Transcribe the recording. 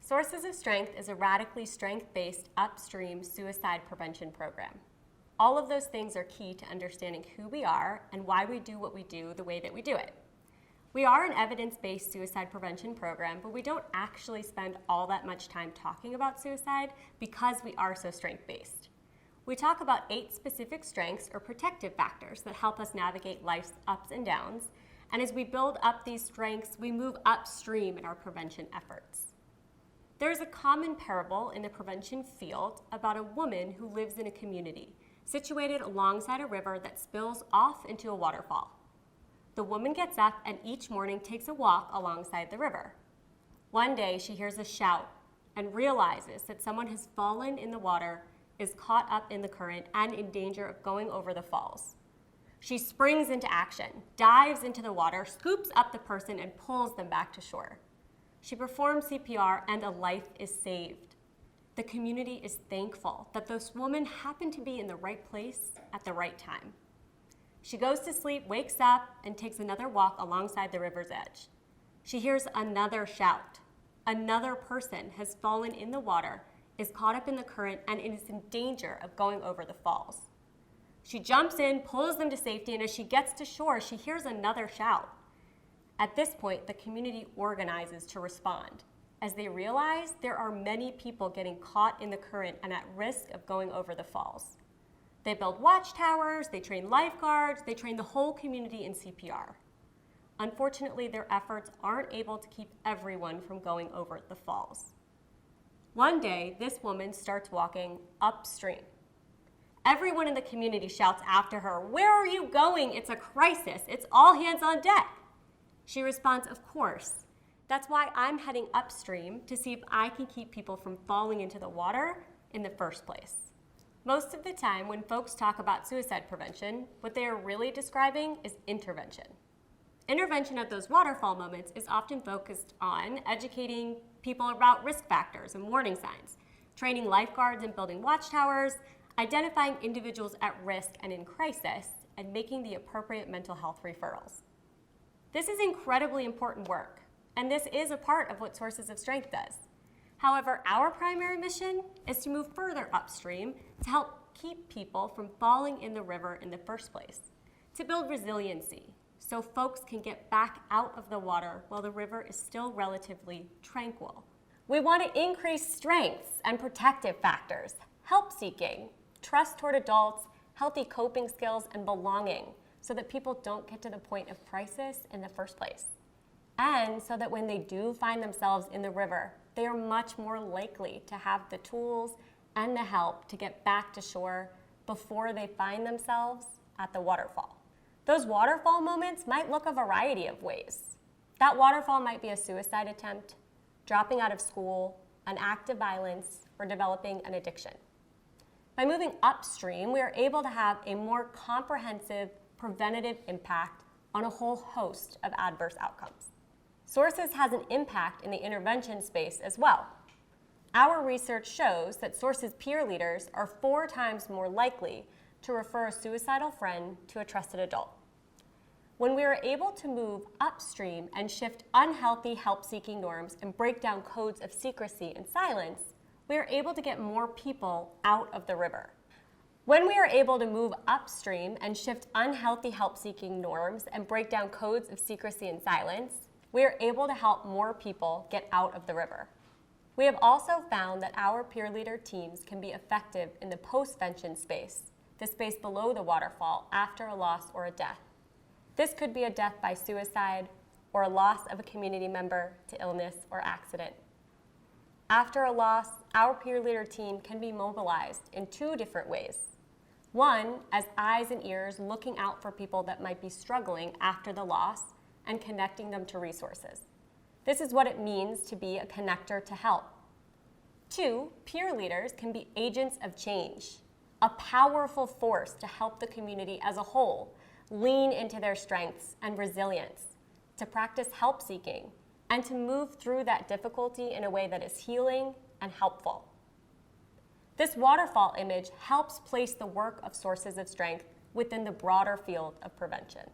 Sources of Strength is a radically strength-based upstream suicide prevention program. All of those things are key to understanding who we are and why we do what we do the way that we do it. We are an evidence-based suicide prevention program, but we don't actually spend all that much time talking about suicide because we are so strength-based. We talk about 8 specific strengths or protective factors that help us navigate life's ups and downs, and as we build up these strengths, we move upstream in our prevention efforts. There is a common parable in the prevention field about a woman who lives in a community situated alongside a river that spills off into a waterfall. The woman gets up and each morning takes a walk alongside the river. One day she hears a shout and realizes that someone has fallen in the water, is caught up in the current, and in danger of going over the falls. She springs into action, dives into the water, scoops up the person, and pulls them back to shore. She performs CPR and a life is saved. The community is thankful that this woman happened to be in the right place at the right time. She goes to sleep, wakes up, and takes another walk alongside the river's edge. She hears another shout. Another person has fallen in the water, is caught up in the current, and is in danger of going over the falls. She jumps in, pulls them to safety, and as she gets to shore, she hears another shout. At this point, the community organizes to respond, as they realize there are many people getting caught in the current and at risk of going over the falls. They build watchtowers, they train lifeguards, they train the whole community in CPR. Unfortunately, their efforts aren't able to keep everyone from going over the falls. One day, this woman starts walking upstream. Everyone in the community shouts after her, "Where are you going? It's a crisis. It's all hands on deck." She responds, "Of course. That's why I'm heading upstream to see if I can keep people from falling into the water in the first place." Most of the time, when folks talk about suicide prevention, what they are really describing is intervention. Intervention at those waterfall moments is often focused on educating people about risk factors and warning signs, training lifeguards and building watchtowers, identifying individuals at risk and in crisis, and making the appropriate mental health referrals. This is incredibly important work, and this is a part of what Sources of Strength does. However, our primary mission is to move further upstream to help keep people from falling in the river in the first place, to build resiliency so folks can get back out of the water while the river is still relatively tranquil. We want to increase strengths and protective factors, help seeking, trust toward adults, healthy coping skills, and belonging, so that people don't get to the point of crisis in the first place. And so that when they do find themselves in the river, they are much more likely to have the tools and the help to get back to shore before they find themselves at the waterfall. Those waterfall moments might look a variety of ways. That waterfall might be a suicide attempt, dropping out of school, an act of violence, or developing an addiction. By moving upstream, we are able to have a more comprehensive preventative impact on a whole host of adverse outcomes. Sources has an impact in the intervention space as well. Our research shows that Sources peer leaders are 4 times more likely to refer a suicidal friend to a trusted adult. When we are able to move upstream and shift unhealthy help-seeking norms and break down codes of secrecy and silence, we are able to get more people out of the river. When we are able to move upstream and shift unhealthy help-seeking norms and break down codes of secrecy and silence, we are able to help more people get out of the river. We have also found that our peer leader teams can be effective in the postvention space, the space below the waterfall after a loss or a death. This could be a death by suicide or a loss of a community member to illness or accident. After a loss, our peer leader team can be mobilized in 2 different ways. One, as eyes and ears looking out for people that might be struggling after the loss and connecting them to resources. This is what it means to be a connector to help. 2, peer leaders can be agents of change, a powerful force to help the community as a whole lean into their strengths and resilience, to practice help-seeking, and to move through that difficulty in a way that is healing and helpful. This waterfall image helps place the work of Sources of Strength within the broader field of prevention.